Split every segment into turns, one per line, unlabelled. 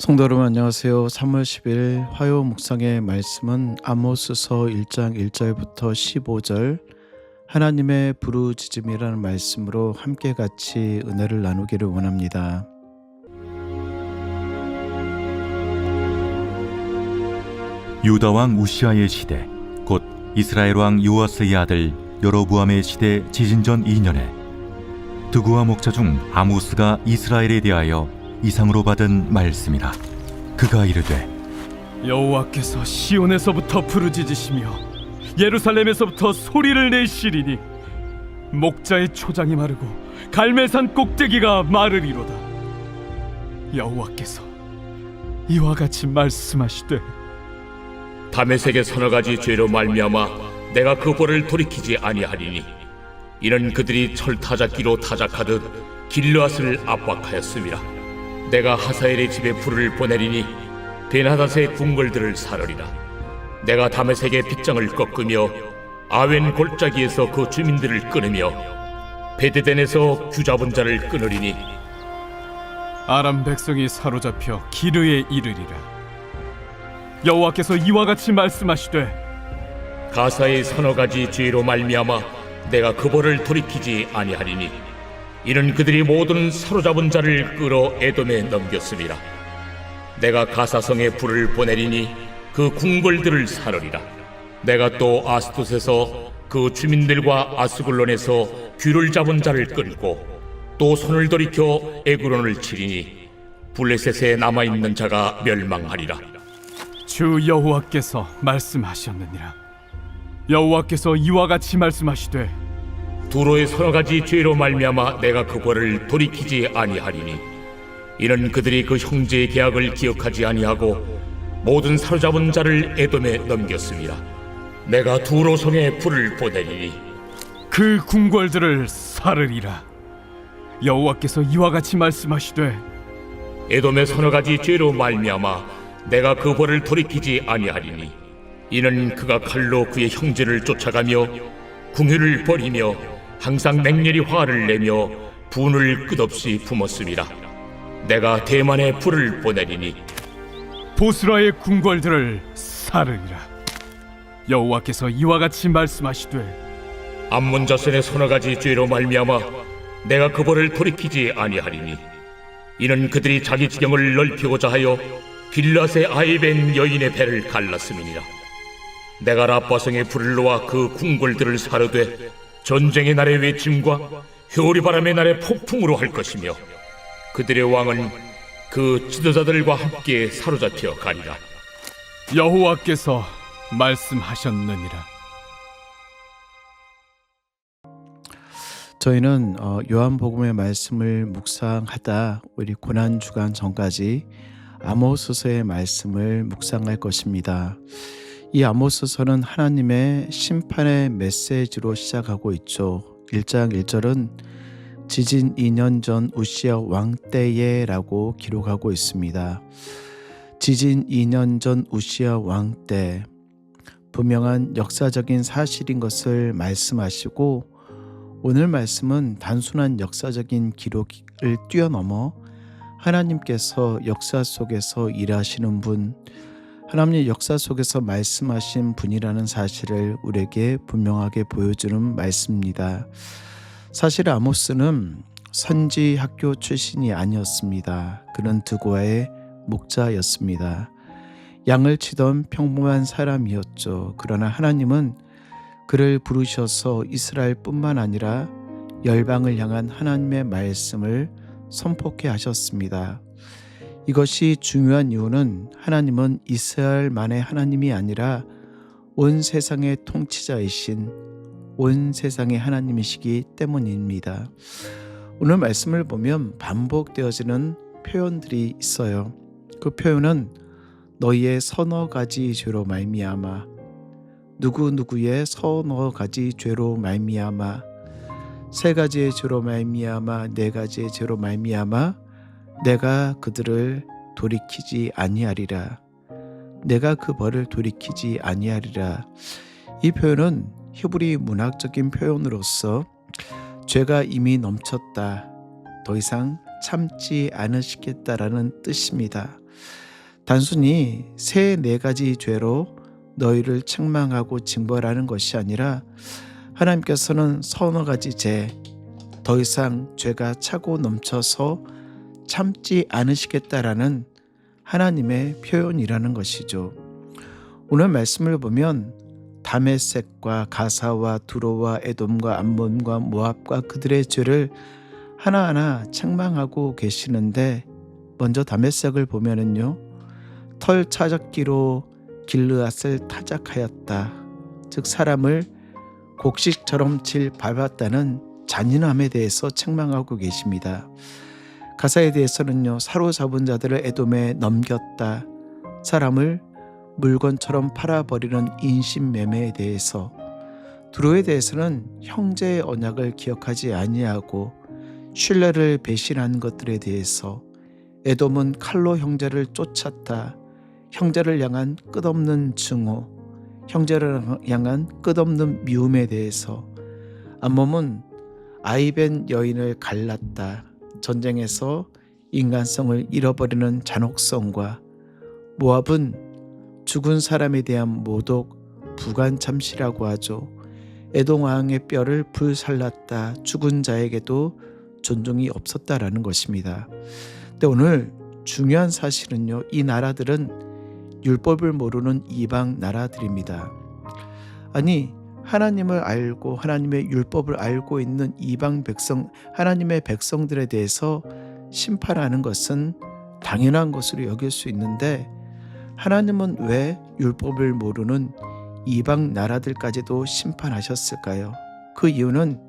성도 여러분 안녕하세요. 3월 10일 화요 묵상의 말씀은 아모스서 1장 1절부터 15절 하나님의 부르짖음이라는 말씀으로 함께 같이 은혜를 나누기를 원합니다.
유다 왕 우시아의 시대, 곧 이스라엘 왕 요아스의 아들 여로보암의 시대 지진전 2년에 드구와 목자 중 아모스가 이스라엘에 대하여 이상으로 받은 말씀이라. 그가 이르되
여호와께서 시온에서부터 부르짖으시며 예루살렘에서부터 소리를 내시리니 목자의 초장이 마르고 갈멜산 꼭대기가 마르리로다. 여호와께서 이와 같이 말씀하시되
다메섹의 서너 가지 죄로 말미암아 내가 그 벌을 돌이키지 아니하리니 이는 그들이 철타작기로 타작하듯 길르앗을 압박하였음이라. 내가 하사엘의 집에 불을 보내리니 베나닷의 궁궐들을 사르리라. 내가 다메섹의 빗장을 꺾으며 아웬 골짜기에서 그 주민들을 끊으며 베데덴에서 규잡은 자를 끊으리니
아람 백성이 사로잡혀 기르에 이르리라. 여호와께서 이와 같이 말씀하시되
가사의 서너 가지 죄로 말미암아 내가 그 벌을 돌이키지 아니하리니 이는 그들이 모든 사로잡은 자를 끌어 에돔에 넘겼음이라. 내가 가사성에 불을 보내리니 그 궁궐들을 사르리라. 내가 또 아스돗에서 그 주민들과 아스글론에서 귀를 잡은 자를 끌고 또 손을 돌이켜 에그론을 치리니 블레셋에 남아있는 자가 멸망하리라.
주 여호와께서 말씀하셨느니라. 여호와께서 이와 같이 말씀하시되
두로의 서너 가지 죄로 말미암아 내가 그 벌을 돌이키지 아니하리니 이는 그들이 그 형제의 계약을 기억하지 아니하고 모든 사로잡은 자를 에돔에 넘겼습니다. 내가 두로 성에 불을 보내리니
그 궁궐들을 사르리라. 여호와께서 이와 같이 말씀하시되
에돔의 서너 가지 죄로 말미암아 내가 그 벌을 돌이키지 아니하리니 이는 그가 칼로 그의 형제를 쫓아가며 궁유를 버리며 항상 맹렬히 화를 내며 분을 끝없이 품었음이라. 내가 대만에 불을 보내리니
보스라의 궁궐들을 사르리라. 여호와께서 이와 같이 말씀하시되
암몬 자손의 서너 가지 죄로 말미암아 내가 그 벌을 돌이키지 아니하리니 이는 그들이 자기 지경을 넓히고자 하여 길앗의 아이벤 여인의 배를 갈랐음이니라. 내가 라빠성의 불을 놓아 그 궁궐들을 사르되 전쟁의 날의 외침과 효리바람의 날의 폭풍으로 할 것이며 그들의 왕은 그 지도자들과 함께 사로잡혀 가리라.
여호와께서 말씀하셨느니라.
저희는 요한복음의 말씀을 묵상하다 우리 고난주간 전까지 아모스서의 말씀을 묵상할 것입니다. 이 아모스서는 하나님의 심판의 메시지로 시작하고 있죠. 1장 1절은 지진 2년 전 우시아 왕 때에 라고 기록하고 있습니다. 지진 2년 전 우시아 왕 때, 분명한 역사적인 사실인 것을 말씀하시고 오늘 말씀은 단순한 역사적인 기록을 뛰어넘어 하나님께서 역사 속에서 일하시는 분, 하나님의 역사 속에서 말씀하신 분이라는 사실을 우리에게 분명하게 보여주는 말씀입니다. 사실 아모스는 선지 학교 출신이 아니었습니다. 그는 드고아의 목자였습니다. 양을 치던 평범한 사람이었죠. 그러나 하나님은 그를 부르셔서 이스라엘뿐만 아니라 열방을 향한 하나님의 말씀을 선포케 하셨습니다. 이것이 중요한 이유는 하나님은 이스라엘만의 하나님이 아니라 온 세상의 통치자이신 온 세상의 하나님이시기 때문입니다. 오늘 말씀을 보면 반복되어지는 표현들이 있어요. 그 표현은 너희의 서너 가지 죄로 말미암아, 누구누구의 서너 가지 죄로 말미암아, 세 가지의 죄로 말미암아, 네 가지의 죄로 말미암아 내가 그들을 돌이키지 아니하리라. 내가 그 벌을 돌이키지 아니하리라. 이 표현은 히브리 문학적인 표현으로서 죄가 이미 넘쳤다, 더 이상 참지 않으시겠다라는 뜻입니다. 단순히 세 네 가지 죄로 너희를 책망하고 징벌하는 것이 아니라 하나님께서는 서너 가지 죄, 더 이상 죄가 차고 넘쳐서 참지 않으시겠다라는 하나님의 표현이라는 것이죠. 오늘 말씀을 보면 다메섹과 가사와 두로와 에돔과 암몬과 모압과 그들의 죄를 하나하나 책망하고 계시는데, 먼저 다메섹을 보면은요, 털 차적기로 길르앗을 타작하였다. 즉 사람을 곡식처럼 질 밟았다는 잔인함에 대해서 책망하고 계십니다. 가사에 대해서는요, 사로잡은 자들을 에돔에 넘겼다. 사람을 물건처럼 팔아버리는 인신매매에 대해서, 두로에 대해서는 형제의 언약을 기억하지 아니하고 신뢰를 배신한 것들에 대해서, 에돔은 칼로 형제를 쫓았다. 형제를 향한 끝없는 증오, 형제를 향한 끝없는 미움에 대해서, 암몬은 아이벤 여인을 갈랐다. 전쟁에서 인간성을 잃어버리는 잔혹성과, 모압은 죽은 사람에 대한 모독, 부간참시라고 하죠. 에돔 왕의 뼈를 불살랐다. 죽은 자에게도 존중이 없었다라는 것입니다. 근데 오늘 중요한 사실은요, 이 나라들은 율법을 모르는 이방 나라들입니다. 아니, 하나님을 알고 하나님의 율법을 알고 있는 이방 백성, 하나님의 백성들에 대해서 심판하는 것은 당연한 것으로 여길 수 있는데, 하나님은 왜 율법을 모르는 이방 나라들까지도 심판하셨을까요? 그 이유는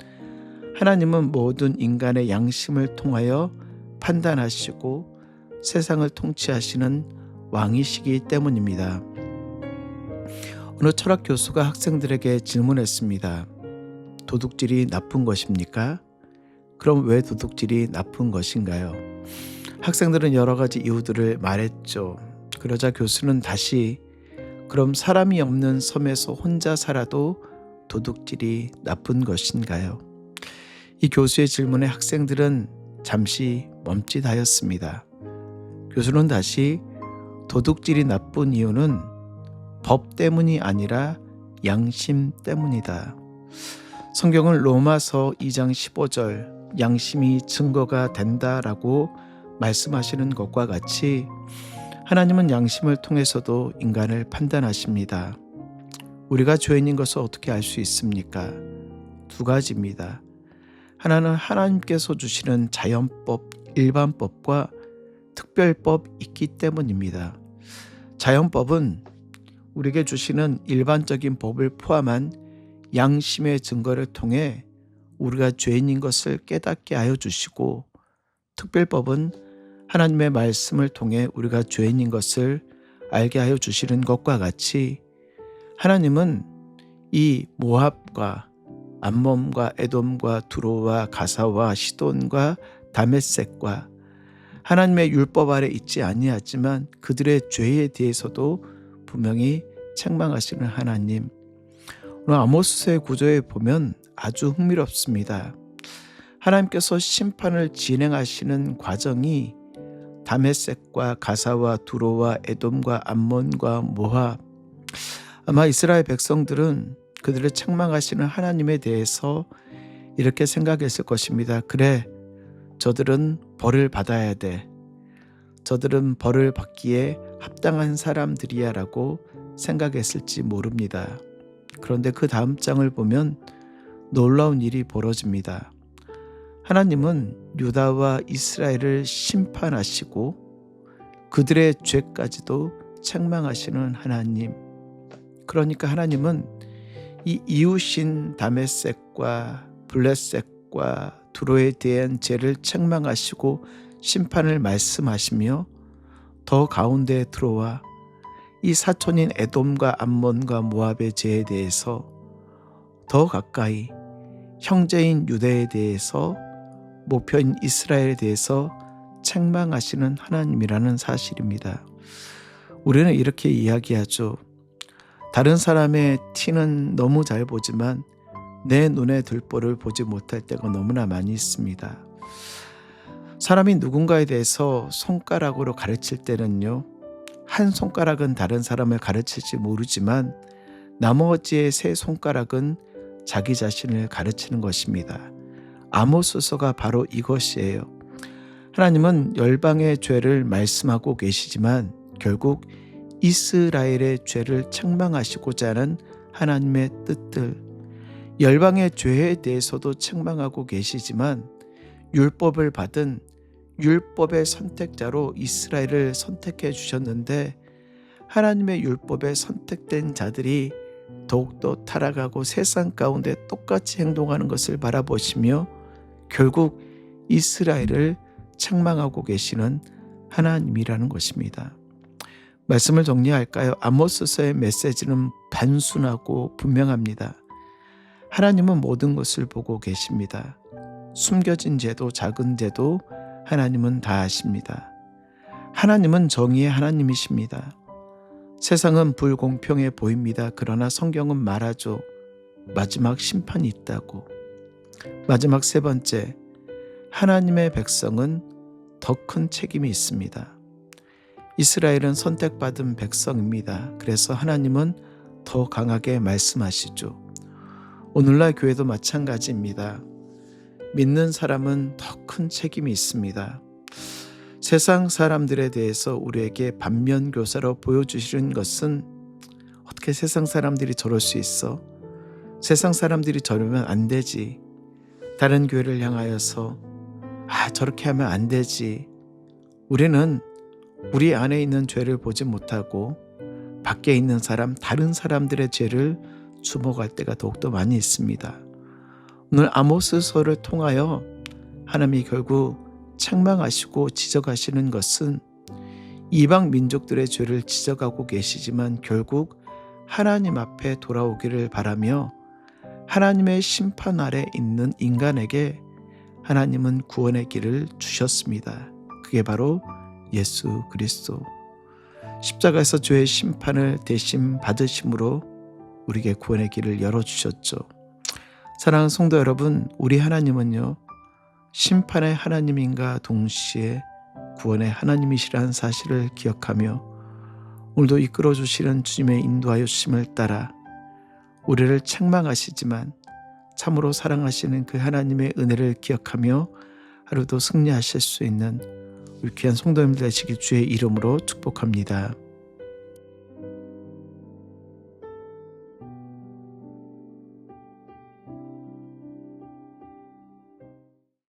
하나님은 모든 인간의 양심을 통하여 판단하시고 세상을 통치하시는 왕이시기 때문입니다. 어느 철학 교수가 학생들에게 질문했습니다. 도둑질이 나쁜 것입니까? 그럼 왜 도둑질이 나쁜 것인가요? 학생들은 여러 가지 이유들을 말했죠. 그러자 교수는 다시, 그럼 사람이 없는 섬에서 혼자 살아도 도둑질이 나쁜 것인가요? 이 교수의 질문에 학생들은 잠시 멈칫하였습니다. 교수는 다시, 도둑질이 나쁜 이유는 법 때문이 아니라 양심 때문이다. 성경은 로마서 2장 15절, 양심이 증거가 된다라고 말씀하시는 것과 같이 하나님은 양심을 통해서도 인간을 판단하십니다. 우리가 죄인인 것을 어떻게 알 수 있습니까? 두 가지입니다. 하나는 하나님께서 주시는 자연법, 일반법과 특별법 있기 때문입니다. 자연법은 우리에게 주시는 일반적인 법을 포함한 양심의 증거를 통해 우리가 죄인인 것을 깨닫게 하여 주시고, 특별법은 하나님의 말씀을 통해 우리가 죄인인 것을 알게 하여 주시는 것과 같이, 하나님은 이 모압과 암몬과 에돔과 두로와 가사와 시돈과 다메섹과 하나님의 율법 아래 있지 아니하지만 그들의 죄에 대해서도 분명히 책망하시는 하나님. 오늘 아모스서의 구조에 보면 아주 흥미롭습니다. 하나님께서 심판을 진행하시는 과정이 다메섹과 가사와 두로와 에돔과 암몬과 모압, 아마 이스라엘 백성들은 그들을 책망하시는 하나님에 대해서 이렇게 생각했을 것입니다. 그래, 저들은 벌을 받아야 돼. 저들은 벌을 받기에 합당한 사람들이야 라고 생각했을지 모릅니다. 그런데 그 다음 장을 보면 놀라운 일이 벌어집니다. 하나님은 유다와 이스라엘을 심판하시고 그들의 죄까지도 책망하시는 하나님. 그러니까 하나님은 이 이웃인 다메섹과 블레섹과 두로에 대한 죄를 책망하시고 심판을 말씀하시며, 더 가운데에 들어와 이 사촌인 에돔과 암몬과 모압의 죄에 대해서 더 가까이 형제인 유다에 대해서, 목표인 이스라엘에 대해서 책망하시는 하나님이라는 사실입니다. 우리는 이렇게 이야기하죠. 다른 사람의 티는 너무 잘 보지만 내 눈에 들보를 보지 못할 때가 너무나 많이 있습니다. 사람이 누군가에 대해서 손가락으로 가르칠 때는요, 한 손가락은 다른 사람을 가르칠지 모르지만 나머지의 세 손가락은 자기 자신을 가르치는 것입니다. 아모스서가 바로 이것이에요. 하나님은 열방의 죄를 말씀하고 계시지만 결국 이스라엘의 죄를 책망하시고자 하는 하나님의 뜻들, 열방의 죄에 대해서도 책망하고 계시지만 율법을 받은 율법의 선택자로 이스라엘을 선택해 주셨는데, 하나님의 율법에 선택된 자들이 더욱더 타락하고 세상 가운데 똑같이 행동하는 것을 바라보시며 결국 이스라엘을 책망하고 계시는 하나님이라는 것입니다. 말씀을 정리할까요? 아모스서의 메시지는 단순하고 분명합니다. 하나님은 모든 것을 보고 계십니다. 숨겨진 죄도 작은 죄도 하나님은 다 아십니다. 하나님은 정의의 하나님이십니다. 세상은 불공평해 보입니다. 그러나 성경은 말하죠. 마지막 심판이 있다고. 마지막 세 번째, 하나님의 백성은 더 큰 책임이 있습니다. 이스라엘은 선택받은 백성입니다. 그래서 하나님은 더 강하게 말씀하시죠. 오늘날 교회도 마찬가지입니다. 믿는 사람은 더 큰 책임이 있습니다. 세상 사람들에 대해서 우리에게 반면교사로 보여주시는 것은, 어떻게 세상 사람들이 저럴 수 있어? 세상 사람들이 저러면 안 되지. 다른 교회를 향하여서 저렇게 하면 안 되지. 우리는 우리 안에 있는 죄를 보지 못하고 밖에 있는 사람, 다른 사람들의 죄를 주목할 때가 더욱더 많이 있습니다. 오늘 아모스서를 통하여 하나님이 결국 책망하시고 지적하시는 것은 이방 민족들의 죄를 지적하고 계시지만 결국 하나님 앞에 돌아오기를 바라며 하나님의 심판 아래 있는 인간에게 하나님은 구원의 길을 주셨습니다. 그게 바로 예수 그리스도. 십자가에서 죄의 심판을 대신 받으심으로 우리에게 구원의 길을 열어주셨죠. 사랑하는 성도 여러분, 우리 하나님은요, 심판의 하나님인가 동시에 구원의 하나님이시라는 사실을 기억하며 오늘도 이끌어 주시는 주님의 인도하여 주심을 따라 우리를 책망하시지만 참으로 사랑하시는 그 하나님의 은혜를 기억하며 하루도 승리하실 수 있는 우리 귀한 성도님들 되시길 주의 이름으로 축복합니다.